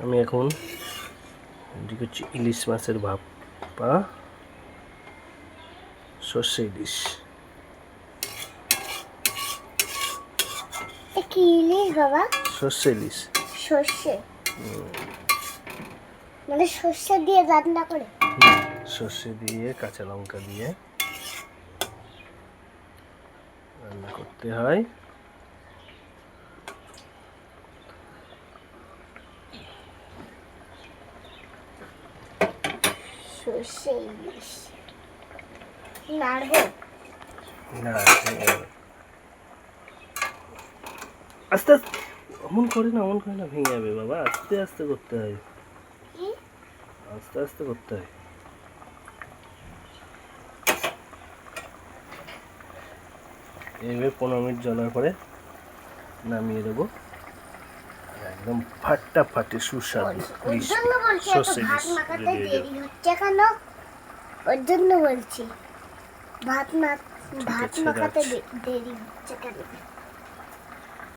আমি এখন এদিকে হচ্ছে ইলিশ মাছের ভাপা, সর্ষে ইলিশ। কি ইলিশ বাবা? সর্ষে ইলিশ। সর্ষে মানে সর্ষে দিয়ে রান্না করে? সর্ষে দিয়ে কাঁচা লঙ্কা দিয়ে রান্না করতে হয়। সর্ষে ইলিশ নাড়বো না, আস্তে আস্তে, অমন করে না, অমন করে না, ভেঙে যাবে বাবা। আস্তে আস্তে করতে হয়, আস্তে আস্তে করতে হয়। এইভাবে 15 মিনিট জ্বলার পরে নামিয়ে দেবো। একদম ফাটাফাটি সুস্বাদু ইলিশ, সর্ষে ইলিশ রেডি হয়ে যাবে। হচ্ছে কেন? ওর জন্য বলছি ভাত ঠিক আছে, মাখাতে রাখছি। দেরি হচ্ছে কেন?